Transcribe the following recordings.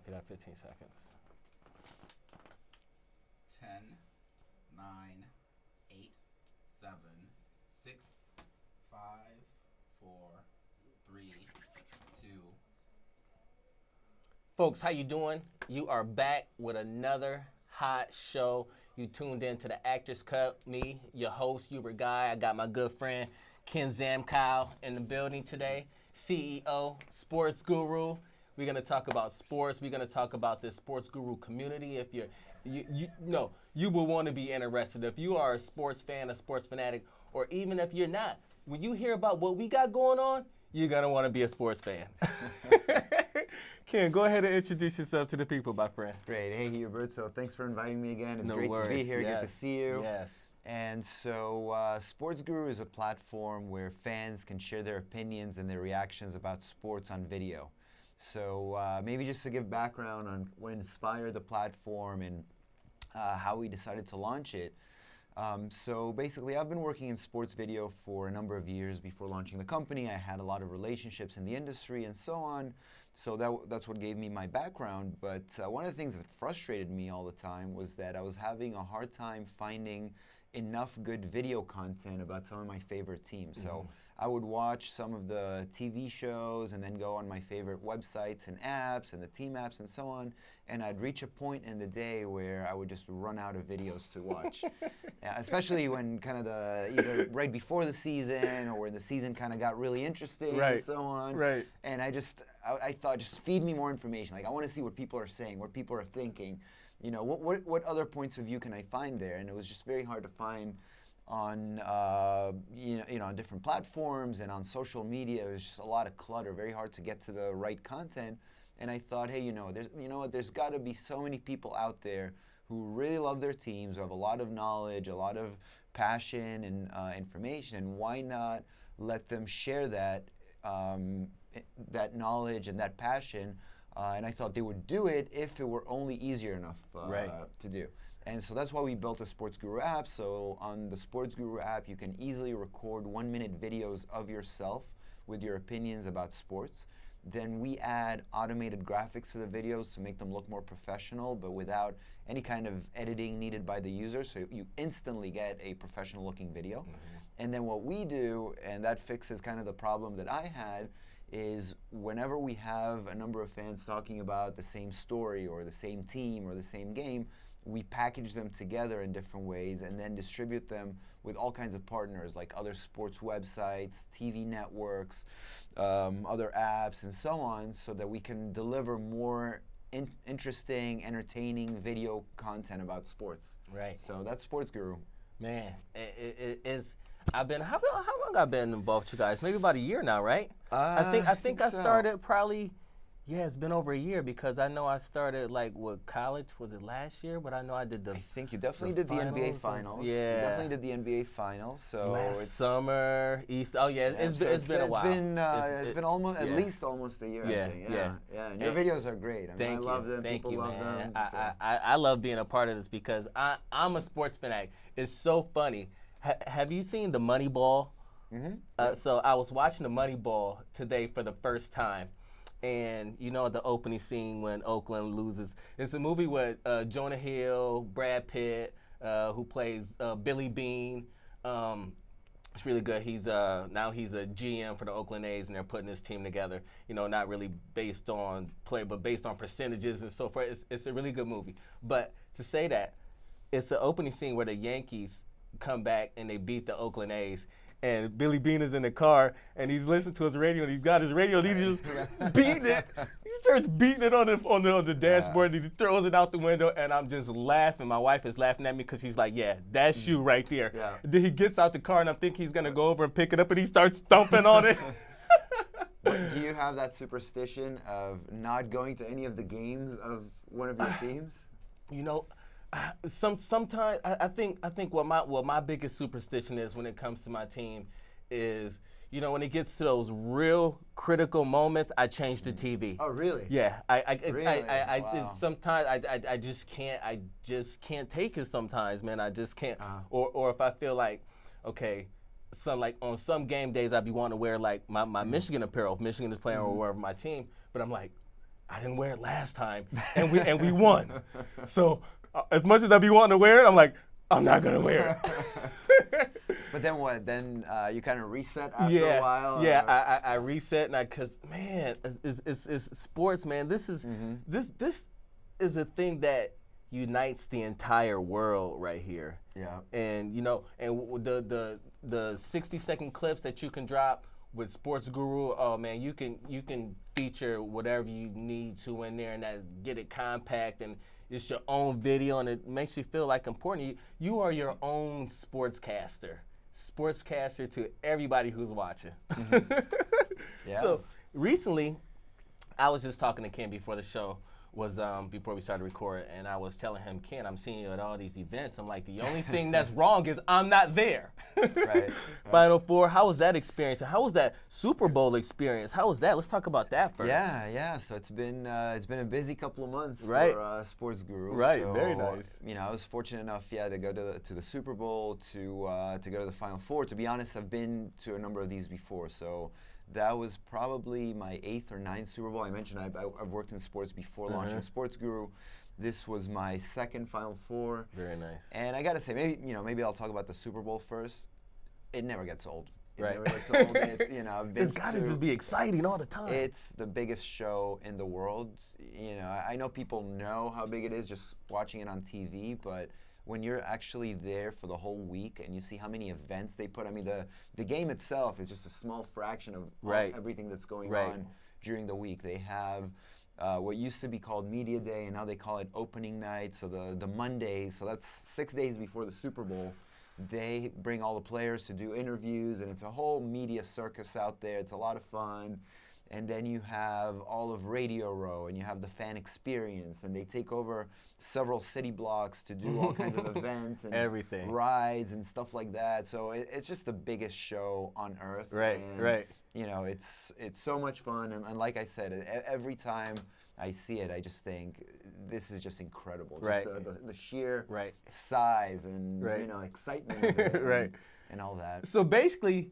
You got 15 seconds. 10, 9, 8, 7, 6, 5, 4, 3, 2. Folks, how you doing? You are back with another hot show. You tuned in to the Actors Cut. Me, your host, HUBERT GUY. I got my good friend KEN ZAMKOW in the building today. CEO, Sports Guru. We're going to talk about sports. We're going to talk about this Sports Guru community. If you will want to be interested. If you are a sports fan, a sports fanatic, or even if you're not, when you hear about what we got going on, you're going to want to be a sports fan. Ken, go ahead and introduce yourself to the people, my friend. Great. Hey, Hubert. So thanks for inviting me again. It's No great worries. to be here. Yes. Good to see you. Yes. And so Sports Guru is a platform where fans can share their opinions and their reactions about sports on video. So maybe just to give background on what inspired the platform and how we decided to launch it. So basically, I've been working in sports video for a number of years before launching the company. I had a lot of relationships in the industry and so on. So that's what gave me my background. But one of the things that frustrated me all the time was that I was having a hard time finding enough good video content about some of my favorite teams. So I would watch some of the TV shows and then go on my favorite websites and apps and the team apps and so on, and I'd reach a point in the day where I would just run out of videos to watch. Especially when kind of either right before the season or when the season kind of got really interesting and so on. Right. And I thought, just feed me more information. Like, I want to see what people are saying, what people are thinking. You know, what other points of view can I find there? And it was just very hard to find on on different platforms and on social media. It was just a lot of clutter, very hard to get to the right content. And I thought, hey, there's got to be so many people out there who really love their teams, who have a lot of knowledge, a lot of passion and information. And why not let them share that knowledge and that passion? And I thought they would do it if it were only easier enough to do. And so that's why we built a Sports Guru app. So on the Sports Guru app, you can easily record 1-minute videos of yourself with your opinions about sports. Then we add automated graphics to the videos to make them look more professional, but without any kind of editing needed by the user. So you instantly get a professional looking video. And then what we do, and that fixes kind of the problem that I had, is whenever we have a number of fans talking about the same story or the same team or the same game, we package them together in different ways and then distribute them with all kinds of partners like other sports websites, TV networks, other apps, and so on, so that we can deliver more interesting, entertaining video content about sports. Right. So that's Sports Guru. Man, it is. How long I've been involved with you guys? Maybe about a year now, right? I think I started probably. Yeah, it's been over a year because I know I started college, was it last year? But I know I did I think you definitely did the NBA finals. Yeah. You definitely did the NBA finals. So last summer, East. Oh yeah, it's been a while. It's been almost at least almost a year. Yeah, I think. yeah. And your videos are great. I mean, I love them. Thank People you, love man. them. I love being a part of this because I'm a sports fanatic. It's so funny. Have you seen the Moneyball? So I was watching the Moneyball today for the first time. And you know the opening scene when Oakland loses. It's a movie with Jonah Hill, Brad Pitt, who plays Billy Beane. It's really good. He's now he's a GM for the Oakland A's, and they're putting this team together. You know, not really based on play, but based on percentages and so forth. It's a really good movie. But to say that, it's the opening scene where the Yankees come back and they beat the Oakland A's. And Billy Beane is in the car, and he's listening to his radio, and he's got his radio, and he's just beating it. He starts beating it on the dashboard, and he throws it out the window, and I'm just laughing. My wife is laughing at me because she's like, yeah, that's you right there. Yeah. Then he gets out the car, and I think he's going to go over and pick it up, and he starts stomping on it. But do you have that superstition of not going to any of the games of one of your teams? You know, sometimes I think what my biggest superstition is when it comes to my team is, you know, when it gets to those real critical moments, I change the TV. Oh, really? Yeah, Wow. Sometimes I just can't take it sometimes, man. I just can't. Or if I feel like, okay, on some game days I'd be wanting to wear like my Michigan apparel if Michigan is playing or wherever my team, but I'm like, I didn't wear it last time, and we won. So as much as I be wanting to wear it, I'm like, I'm not gonna wear it. But then what? Then you kind of reset after a while? Yeah, I reset, and cause man, it's sports, man. This is this is a thing that unites the entire world right here. Yeah. And you know, and the 60-second clips that you can drop with Sports Guru, oh man, you can feature whatever you need to in there, and that get it compact, and it's your own video, and it makes you feel like important. You are your own sportscaster to everybody who's watching. Yeah. So recently, I was just talking to Ken before the show was before we started recording, and I was telling him, Ken, I'm seeing you at all these events. I'm like, the only thing that's wrong is I'm not there. Right. Final Four, how was that experience? And how was that Super Bowl experience? How was that? Let's talk about that first. Yeah. So it's been a busy couple of months for Sports Guru. Right, so, very nice. You know, I was fortunate enough, to go to the Super Bowl, to go to the Final Four. To be honest, I've been to a number of these before, so that was probably my 8th or 9th Super Bowl. I mentioned I've worked in sports before launching Sports Guru. This was my 2nd Final Four. Very nice. And I gotta say, maybe I'll talk about the Super Bowl first. It never gets old. It right. never gets old. I've been it's gotta just be exciting all the time. It's the biggest show in the world. I know people know how big it is just watching it on TV, but when you're actually there for the whole week and you see how many events they put, I mean, the game itself is just a small fraction of everything that's going on during the week. They have what used to be called Media Day, and now they call it Opening Night, so the Mondays, so that's 6 days before the Super Bowl. They bring all the players to do interviews, and it's a whole media circus out there. It's a lot of fun. And then you have all of Radio Row, and you have the fan experience, and they take over several city blocks to do all kinds of events and everything, rides and stuff like that. So it's just the biggest show on earth. Right. It's so much fun, and like I said, every time I see it, I just think this is just incredible. Just the sheer size and excitement of it and all that. So basically,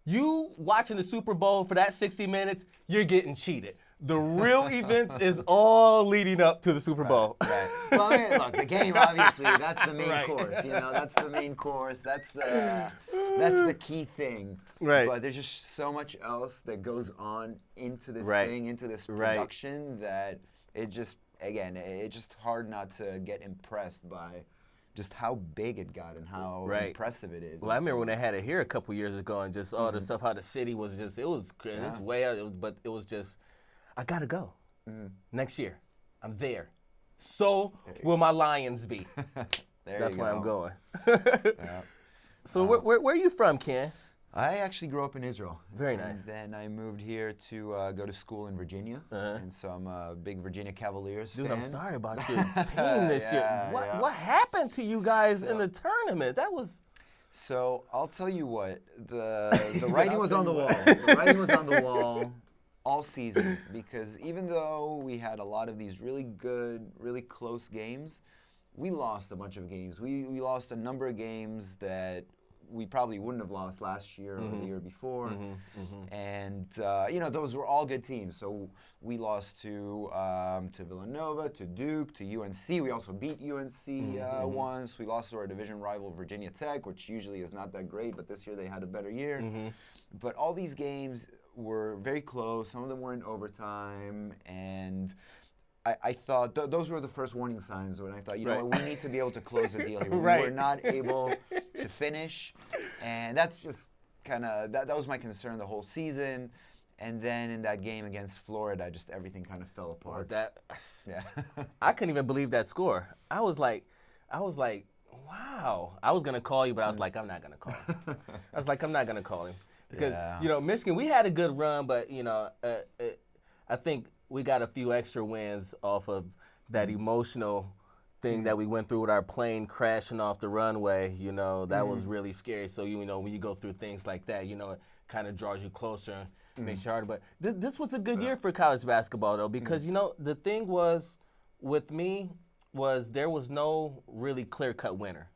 you watching the Super Bowl for that 60 minutes, you're getting cheated. The real events is all leading up to the Super Bowl. Right. Well, I mean, look, the game, obviously, that's the main course. That's the main course. That's the key thing. Right. But there's just so much else that goes on into this thing, into this production, that it's just hard not to get impressed by just how big it got and how impressive it is. Well, I remember when they had it here a couple years ago, and just all the stuff, how the city was just, it was way out, but it was just, I gotta go. Next year, I'm there. So will my Lions be. That's why I'm going. So where are you from, Ken? I actually grew up in Israel. Very nice. And then I moved here to go to school in Virginia. And so I'm a big Virginia Cavaliers fan. Dude, I'm sorry about your team this year. What happened to you guys in the tournament? That was... So I'll tell you what, the writing was on the wall. The writing was on the wall all season, because even though we had a lot of these really good, really close games, we lost a bunch of games. We lost a number of games that we probably wouldn't have lost last year or the year before. And, those were all good teams. So we lost to Villanova, to Duke, to UNC. We also beat UNC once. We lost to our division rival, Virginia Tech, which usually is not that great, but this year they had a better year. But all these games were very close. Some of them were in overtime. And I thought those were the first warning signs when I thought, you know what, we need to be able to close the deal here. We were not able to finish, and that's just kind of that was my concern the whole season. And then in that game against Florida, just everything kind of fell apart. I couldn't even believe that score. I was like, wow. I was gonna call you, but I was like, I'm not gonna call him. I was like, I'm not gonna call him because Michigan, we had a good run, but I think we got a few extra wins off of that emotional thing that we went through with our plane crashing off the runway. That was really scary. So, when you go through things like that, it kind of draws you closer and makes you harder. But this was a good year for college basketball, though, because, the thing was with me was there was no really clear-cut winner.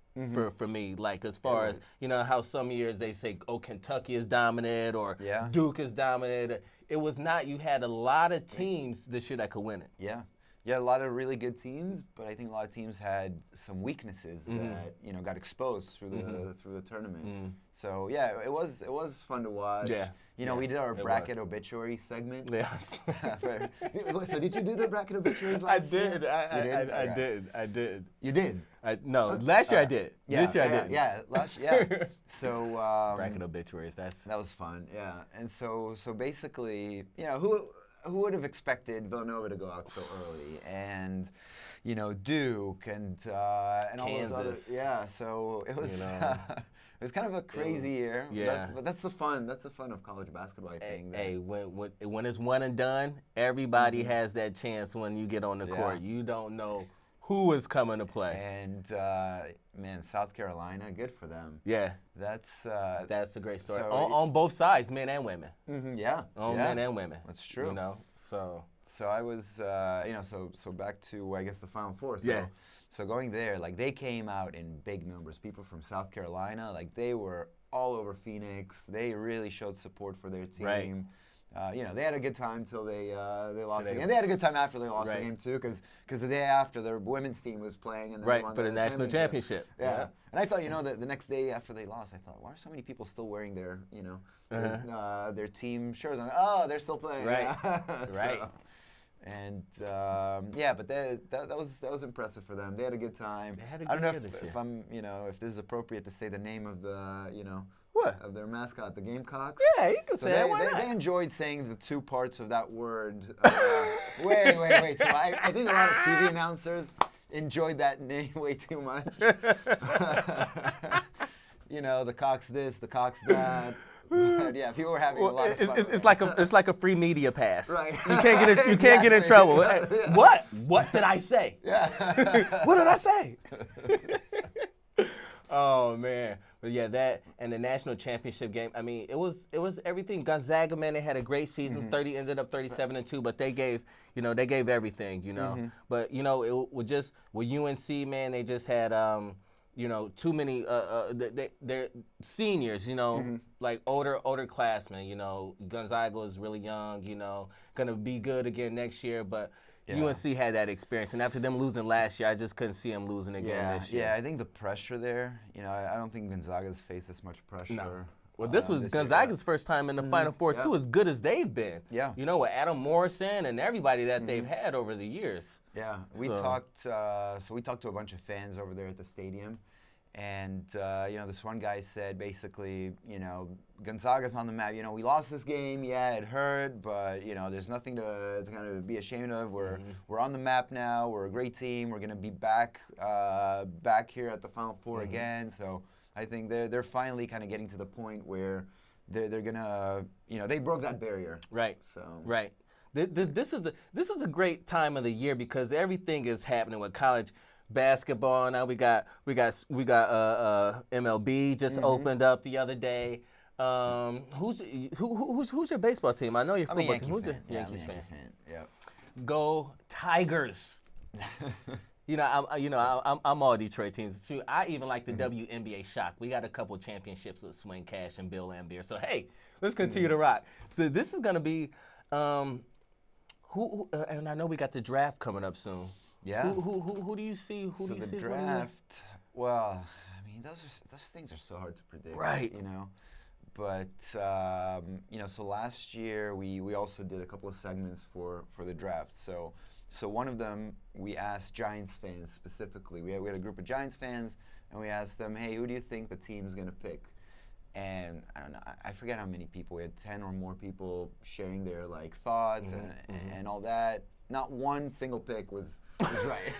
For me, like as far as, how some years they say, oh, Kentucky is dominant or Duke is dominant. it was not. You had a lot of teams this year that could win it. Yeah. Yeah, a lot of really good teams, but I think a lot of teams had some weaknesses that got exposed through the tournament. So yeah, it was fun to watch. Yeah. We did our bracket obituary segment. Yeah. So did you do the bracket obituaries last year? I did. You did? Last year I did. Yeah, This year I didn't. Yeah, So Bracket obituaries. That was fun. Yeah, and so basically, who would have expected Villanova to go out so early, and Duke and all those other, so it was it was kind of a crazy year. Yeah. But that's the fun. That's the fun of college basketball, I think. Hey, when it's one and done, everybody has that chance when you get on the court. You don't know who is coming to play. And man, South Carolina, good for them. Yeah. That's a great story. So on both sides, men and women. Yeah. Men and women. That's true. So I was, so back to, I guess, the Final Four. So going there, like, they came out in big numbers. People from South Carolina, like, they were all over Phoenix. They really showed support for their team. Right. They had a good time till they lost the game. And they had a good time after they lost the game, too, because the day after, their women's team was playing. And they won for the national championship. Yeah. And I thought, the next day after they lost, I thought, why are so many people still wearing their, their team shirts? I'm like, oh, they're still playing. Right. Right. And but that was impressive for them. They had a good time. I don't know if I'm if this is appropriate to say the name of the what of their mascot, the Gamecocks. Yeah, you can say it. They enjoyed saying the two parts of that word. Wait. So I think a lot of TV announcers enjoyed that name way too much. The Cox this, the Cox that. But yeah, people were having a lot of fun. It's like a free media pass. Right. You can't get in trouble. Yeah. What did I say? Yeah. What did I say? Oh man. But yeah, that and the national championship game. I mean, it was everything. Gonzaga, man, they had a great season. Ended up 37-2, but they gave everything. But it was just with UNC, man. They just had too many. They're seniors, like older classmen. Gonzaga is really young. Gonna be good again next year, but. Yeah. UNC had that experience, and after them losing last year, I just couldn't see them losing again this year. Yeah, I think the pressure there, I don't think Gonzaga's faced this much pressure. No. Well, this was Gonzaga's first time in the Final Four, too, as good as they've been. Yeah. With Adam Morrison and everybody that they've had over the years. Yeah, we talked to a bunch of fans over there at the stadium. And, this one guy said basically, Gonzaga's on the map. We lost this game. Yeah, it hurt, but, there's nothing to kind of be ashamed of. We're on the map now. We're a great team. We're going to be back here at the Final Four again. So I think they're finally kind of getting to the point where they're going to, they broke that barrier. Right. So. Right. This is a great time of the year because everything is happening with college basketball. Now we got MLB just opened up the other day. Who's your baseball team? I know you're football team. Who's your Yankees fan? Yeah. Go Tigers. I'm all Detroit teams too. I even like the WNBA Shock. We got a couple championships with Swing Cash and Bill Laimbeer. So hey, let's continue to rock. So this is gonna be and I know we got the draft coming up soon. Yeah. Who do you see? So the draft. Well, I mean, those things are so hard to predict. Right. But so last year we also did a couple of segments for the draft. So one of them we asked Giants fans specifically. We had a group of Giants fans, and we asked them, hey, who do you think the team's gonna pick? And I don't know, I forget how many people. We had 10 or more people sharing their thoughts and all that. Not one single pick was right.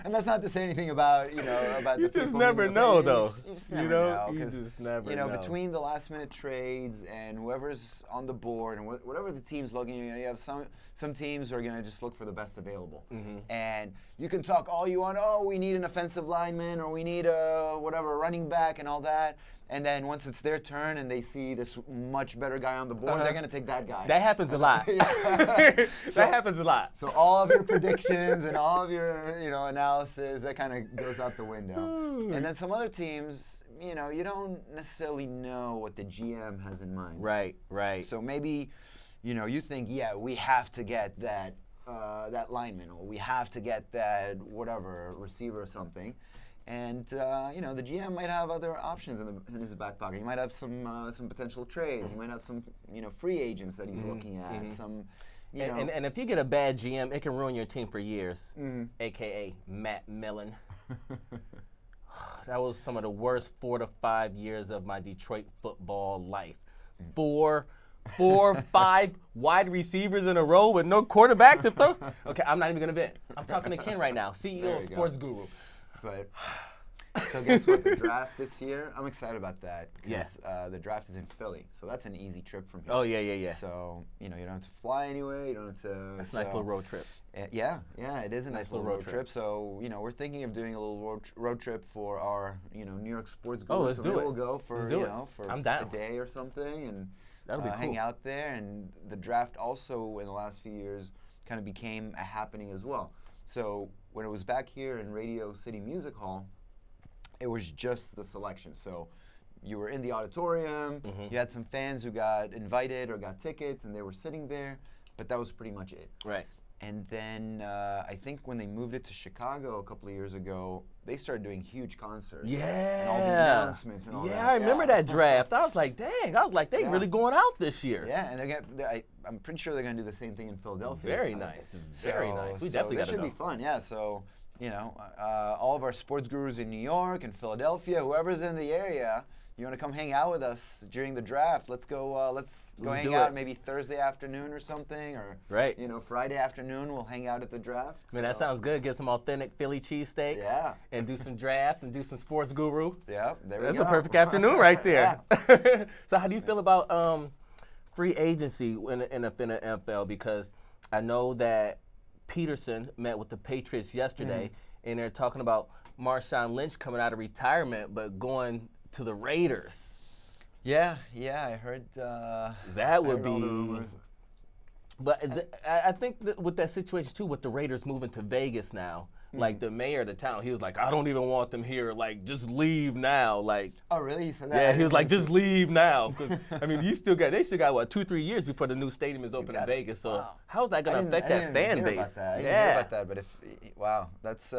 And that's not to say anything about about the people. You just never know, though. You just never know. You just never know. Between the last minute trades and whoever's on the board and whatever the team's looking, you have some teams are gonna just look for the best available. And you can talk all you want. Oh, we need an offensive lineman, or we need a running back, and all that. And then once it's their turn and they see this much better guy on the board, they're going to take that guy. That happens a lot. That happens a lot. So all of your predictions and all of your, analysis, that kind of goes out the window. And then some other teams, you don't necessarily know what the GM has in mind. Right. So maybe, you think, we have to get that lineman, or we have to get that whatever receiver or something. And the GM might have other options in his back pocket. He might have some potential trades. He might have some free agents that he's looking at. Some, and if you get a bad GM, it can ruin your team for years. AKA Matt Millen. That was some of the worst 4 to 5 years of my Detroit football life. 4, 5 wide receivers in a row with no quarterback to throw. Okay, I'm not even gonna vent. I'm talking to Ken right now, CEO of Sports Guru. But so guess what? The draft this year, I'm excited about that because the draft is in Philly, so that's an easy trip from here. Oh yeah. So you don't have to fly anywhere. You don't have to. That's a nice little road trip. Yeah, it is a nice little road trip. So we're thinking of doing a little road trip for our New York Sports Guru. Oh, let's do it. We'll go for for I'm down. a day or something and that'll be cool. Hang out there. And the draft also in the last few years kind of became a happening as well. So when it was back here in Radio City Music Hall, it was just the selection. So you were in the auditorium, you had some fans who got invited or got tickets, and they were sitting there, but that was pretty much it. Right. And then I think when they moved it to Chicago a couple of years ago, they started doing huge concerts. Yeah. And all the announcements and all that. Yeah, I remember that draft. I was like, dang, they really going out this year. Yeah, and I'm pretty sure they're going to do the same thing in Philadelphia. Very nice. Very nice. We definitely got to go. That should be fun, yeah. So, all of our sports gurus in New York and Philadelphia, whoever's in the area, you want to come hang out with us during the draft? Let's go hang out maybe Thursday afternoon or something, or Friday afternoon we'll hang out at the draft. Man, that sounds good. Get some authentic Philly cheesesteaks. Yeah. And do some draft and do some Sports Guru. Yeah, there we go. That's a perfect afternoon right there. Yeah. So how do you feel about free agency in the NFL? Because I know that Peterson met with the Patriots yesterday, and they're talking about Marshawn Lynch coming out of retirement but going to the Raiders. Yeah, I heard. That would be. But I think that with that situation too, with the Raiders moving to Vegas now, like the mayor of the town, he was like, I don't even want them here. Like, just leave now. Like. Oh, really? He said that? Yeah, he was like, just leave now. I mean, they still got 2-3 years before the new stadium is open in Vegas. So how's that going to affect that fan base? I didn't hear about that, but that's.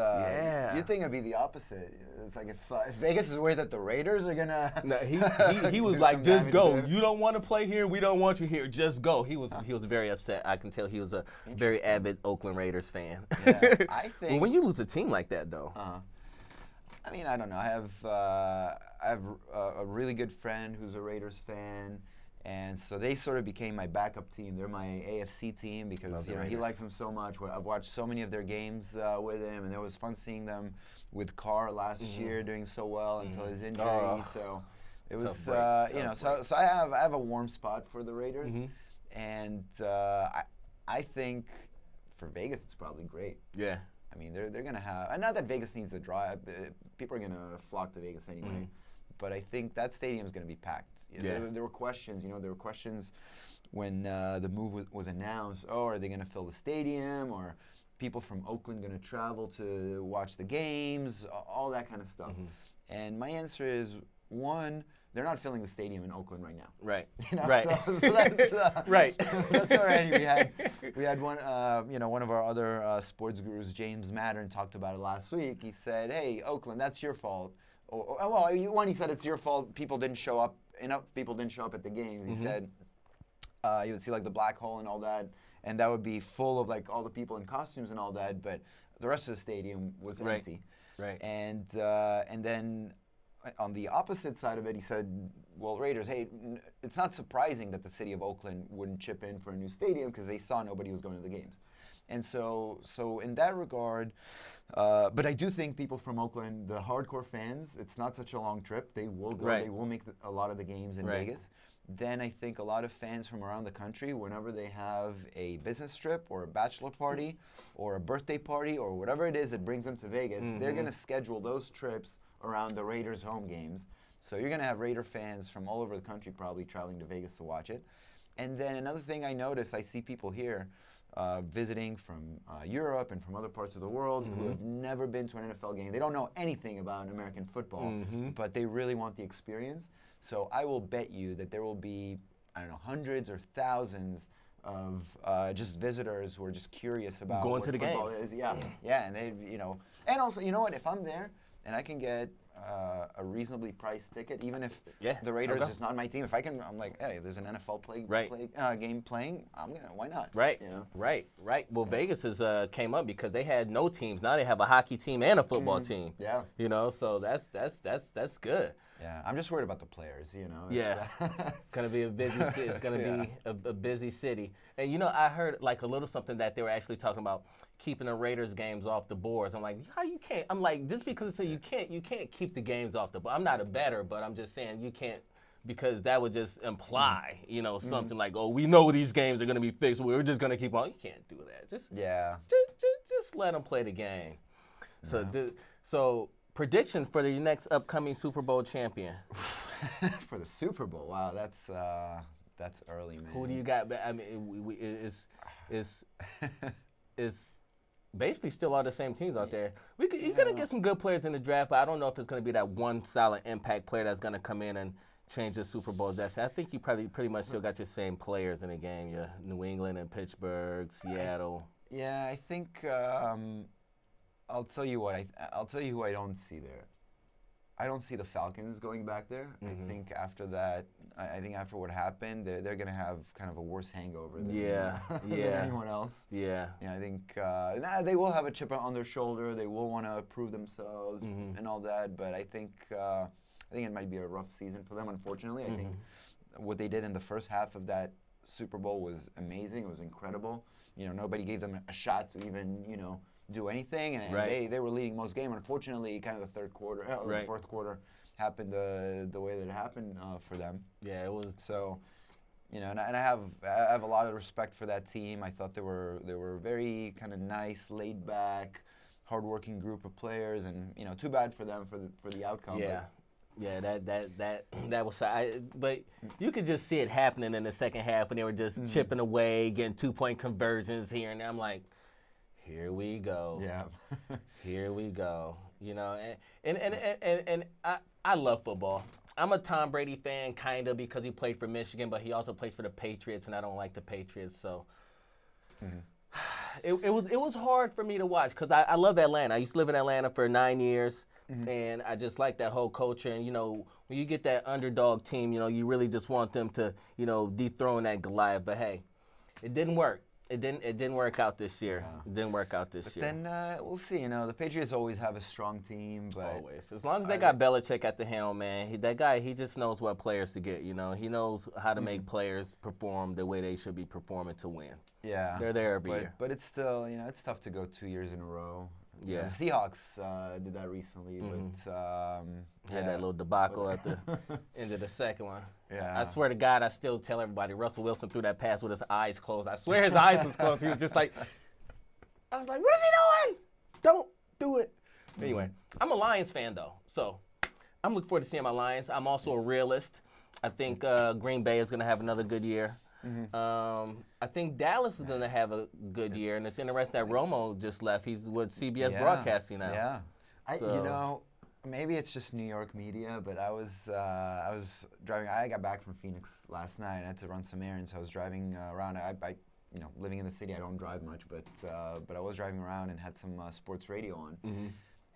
You'd think it'd be the opposite. It's like if Vegas is worried that the Raiders are gonna. No, he was like, just go. You don't want to play here. We don't want you here. Just go. He was very upset. I can tell he was a very avid Oakland Raiders fan. Yeah, I think. Well, when you lose a team like that, though. I mean, I don't know. I have a really good friend who's a Raiders fan, and so they sort of became my backup team. They're my AFC team because he likes them so much. I've watched so many of their games with him, and it was fun seeing them with Carr last year doing so well until his injury. So it was so I have a warm spot for the Raiders, and I think for Vegas it's probably great. Yeah. I mean, they're going to have, and not that Vegas needs a draw. People are going to flock to Vegas anyway. But I think that stadium is going to be packed. There were questions. There were questions when the move was announced. Oh, are they going to fill the stadium? Or people from Oakland going to travel to watch the games? All that kind of stuff. And my answer is, one, they're not filling the stadium in Oakland right now. Right. Right. So that's right. That's already we had one one of our other sports gurus, James Mattern, talked about it last week. He said, "Hey, Oakland, that's your fault." He said it's your fault. People didn't show up. Enough people didn't show up at the games. He said you would see like the black hole and all that, and that would be full of like all the people in costumes and all that, but the rest of the stadium was empty. Right. And then. On the opposite side of it, he said, well, Raiders, hey, it's not surprising that the city of Oakland wouldn't chip in for a new stadium because they saw nobody was going to the games. And so in that regard, but I do think people from Oakland, the hardcore fans, it's not such a long trip. They will go. They will make a lot of the games in Vegas. Then I think a lot of fans from around the country, whenever they have a business trip or a bachelor party or a birthday party or whatever it is that brings them to Vegas, they're going to schedule those trips around the Raiders home games. So you're going to have Raider fans from all over the country probably traveling to Vegas to watch it. And then another thing I noticed, I see people here visiting from Europe and from other parts of the world who have never been to an NFL game. They don't know anything about American football, but they really want the experience. So I will bet you that there will be, I don't know, hundreds or thousands of just visitors who are just curious about going what to the football games. is. Yeah, yeah, and they, and also, you know what? If I'm there and I can get a reasonably priced ticket, even if the Raiders is not my team, if I can, I'm like, hey, if there's an NFL game playing, why not? Right, right. Well, Vegas came up because they had no teams. Now they have a hockey team and a football team. Yeah. So that's good. Yeah, I'm just worried about the players, Yeah, it's gonna be a busy. It's gonna be a busy city. And I heard like a little something that they were actually talking about keeping the Raiders games off the boards. I'm like, how you can't? I'm like, just because you can't keep the games off the board. I'm not a bettor, but I'm just saying you can't, because that would just imply, something like, oh, we know these games are gonna be fixed. We're just gonna keep on. You can't do that. Just let them play the game. So prediction for the next upcoming Super Bowl champion. For the Super Bowl, wow, that's early, man. Who do you got? I mean, it's basically still all the same teams out there. You're gonna get some good players in the draft, but I don't know if it's gonna be that one solid impact player that's gonna come in and change the Super Bowl destiny. I think you probably pretty much still got your same players in the game. Yeah, New England and Pittsburgh, Seattle. Yeah, I think I'll tell you what. I'll tell you who I don't see there. I don't see the Falcons going back there. I think after that, after what happened, they're going to have kind of a worse hangover than anyone else. Yeah, I think they will have a chip on their shoulder. They will want to prove themselves and all that. But I think it might be a rough season for them. Unfortunately, I think what they did in the first half of that Super Bowl was amazing. It was incredible. Nobody gave them a shot to even do anything, and they were leading most game. Unfortunately, kind of the third quarter, the fourth quarter happened the way that it happened for them. Yeah, it was. So, and I have a lot of respect for that team. I thought they were very kind of nice, laid back, hardworking group of players, and too bad for them for the outcome. Yeah. Yeah, that was. But you could just see it happening in the second half when they were just chipping away, getting 2-point conversions here and there. I'm like, here we go. Yeah. Here we go. And I love football. I'm a Tom Brady fan, kind of, because he played for Michigan, but he also plays for the Patriots, and I don't like the Patriots. So it was hard for me to watch because I love Atlanta. I used to live in Atlanta for 9 years, and I just like that whole culture. And, when you get that underdog team, you really just want them to, dethrone that Goliath. But, hey, it didn't work. It didn't work out this year. Yeah. It didn't work out this year. Then we'll see. The Patriots always have a strong team, but always, as long as they got Belichick at the helm, man, that guy, he just knows what players to get. He knows how to make players perform the way they should be performing to win. Yeah, they're there every year. But it's still, it's tough to go 2 years in a row. Yeah, the Seahawks did that recently, but had that little debacle at the end of the second one. Yeah, I swear to God, I still tell everybody Russell Wilson threw that pass with his eyes closed. I swear his eyes was closed. He was just like, I was like, what is he doing? Don't do it. Anyway, I'm a Lions fan though, so I'm looking forward to seeing my Lions. I'm also a realist. I think Green Bay is going to have another good year. I think Dallas is going to have a good year, and it's interesting that Romo just left. He's with CBS Broadcasting now. Yeah, maybe it's just New York media, but I was driving. I got back from Phoenix last night, and I had to run some errands. I was driving around. I living in the city, I don't drive much, but I was driving around and had some sports radio on,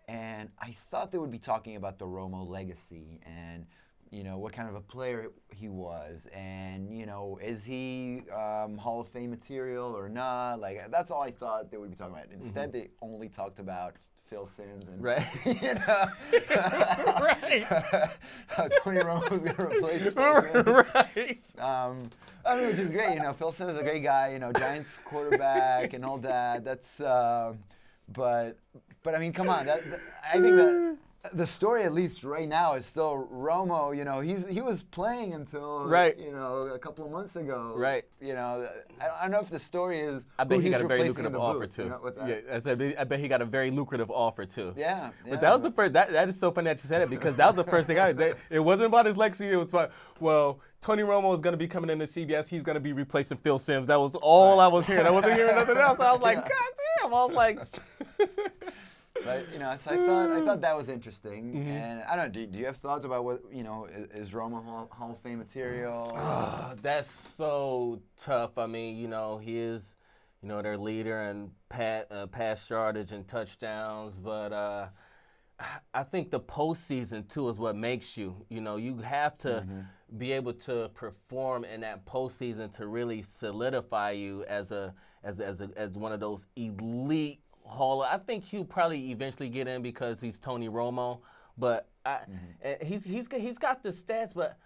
and I thought they would be talking about the Romo legacy and what kind of a player he was, and is he Hall of Fame material or not? Like, that's all I thought they would be talking about. Instead, they only talked about Phil Simms and how Tony Romo was going to replace Phil Simms. Which is great. Phil Simms is a great guy. Giants quarterback and all that. That's but I mean, come on. I think that. The story, at least right now, is still Romo. You know, he was playing until you know, a couple of months ago. Right. You know, I don't know if the story is. I bet who he he's got a very replacing in lucrative the offer booth, too. You know, what's that? Yeah, I bet he got a very lucrative offer too. Yeah. But that was the first. That is so funny that you said it, because that was the first thing it wasn't about his legacy. It was about, well, Tony Romo is going to be coming into CBS. He's going to be replacing Phil Simms. That was all I was hearing. I wasn't hearing nothing else. I was like, God damn. I was like. So I thought that was interesting, and I don't know. Do you have thoughts about what, you know, is Romo Hall of Fame material? That's so tough. I mean, you know, he is, you know, their leader in pass yardage and touchdowns, but I think the postseason too is what makes you. You know, you have to be able to perform in that postseason to really solidify you as one of those elite. I think he'll probably eventually get in because he's Tony Romo, but he's got the stats, but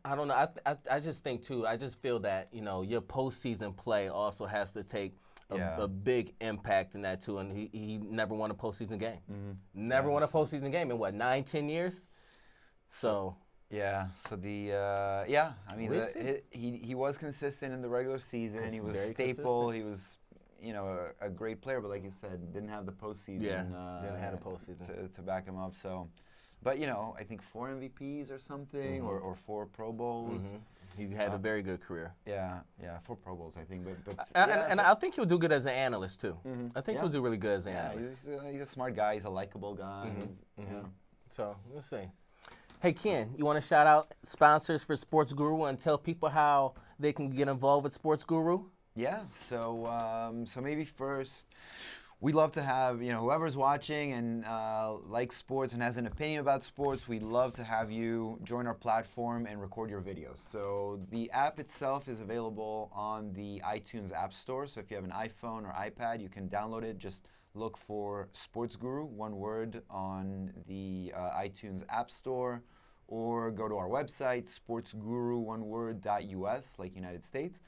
I don't know. I just think too. I just feel that, you know, your postseason play also has to take a big impact in that too, and he never won a postseason game. Never won a postseason game in what, 9-10 years? So. Yeah. So I mean, he was consistent in the regular season. He was a staple. Consistent. He was, you know, a great player, but like you said, didn't have the postseason. Yeah, didn't have a postseason to back him up. So, but you know, I think 4 MVPs or something, or 4 Pro Bowls. He had a very good career. Yeah, 4 Pro Bowls, I think. But and I think he'll do good as an analyst too. I think he'll do really good as an analyst. He's a smart guy. He's a likable guy. So we'll see. Hey Ken, you want to shout out sponsors for Sports Guru and tell people how they can get involved with Sports Guru? Yeah, so maybe first, we'd love to have, you know, whoever's watching and likes sports and has an opinion about sports, we'd love to have you join our platform and record your videos. So the app itself is available on the iTunes App Store. So if you have an iPhone or iPad, you can download it. Just look for Sports Guru, one word, on the iTunes App Store, or go to our website, sportsguru.us, like United States.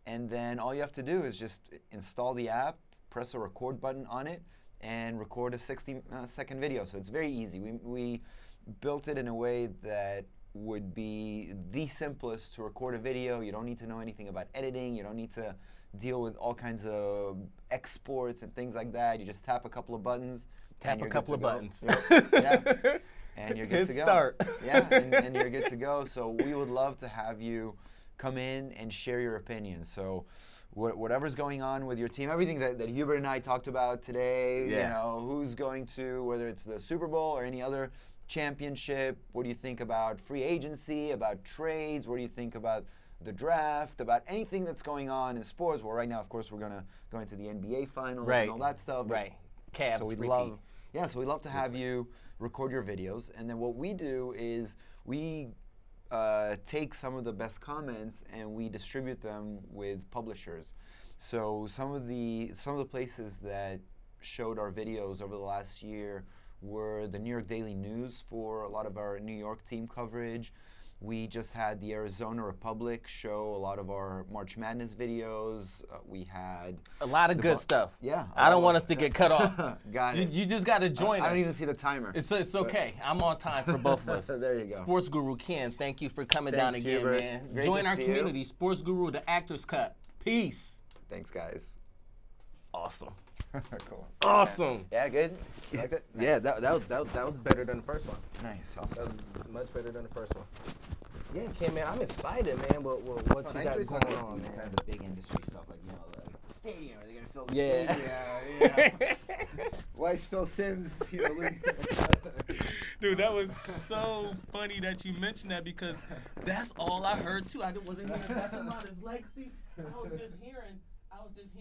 And then all you have to do is just install the app, press a record button on it, and record a 60-second video. So it's very easy. We built it in a way that would be the simplest to record a video. You don't need to know anything about editing. You don't need to deal with all kinds of exports and things like that. You just tap a couple of buttons. Tap a couple of buttons. Yeah. And you're good to go. Start. Yeah, and you're good to go. So we would love to have you come in and share your opinions. So whatever's going on with your team, everything that Hubert and I talked about today, you know, who's going to, whether it's the Super Bowl or any other championship, what do you think about free agency, about trades, what do you think about the draft, about anything that's going on in sports? Well, right now, of course, we're going to go into the NBA finals and all that stuff. Right. Cavs, so we'd love to have you record your videos. And then what we do is we take some of the best comments and we distribute them with publishers. So some of the places that showed our videos over the last year were the New York Daily News for a lot of our New York team coverage. We just had the Arizona Republic show a lot of our March Madness videos. We had a lot of good stuff. Yeah. I don't want us to get cut off. Got it. You just got to join us. I don't even see the timer. It's okay. I'm on time for both of us. There you go. Sports Guru Ken, thank you for coming down again, Hubert. man. Great Join to our see community, you. Sports Guru, the Actors Cut. Peace. Thanks, guys. Awesome. Cool. Awesome. Yeah, good. You liked it? Nice. Yeah, that was better than the first one. Nice. That Awesome. was much better than the first one. Yeah, Ken, man, I'm excited, man. What you got going on, man? Kind of the big industry stuff, like, you know, like stadium. Are they gonna fill the Yeah. stadium? Yeah. Why is Phil Simms? You know, Dude, that was so funny that you mentioned that, because that's all I heard too. I wasn't hearing nothing about his legacy. I was just hearing.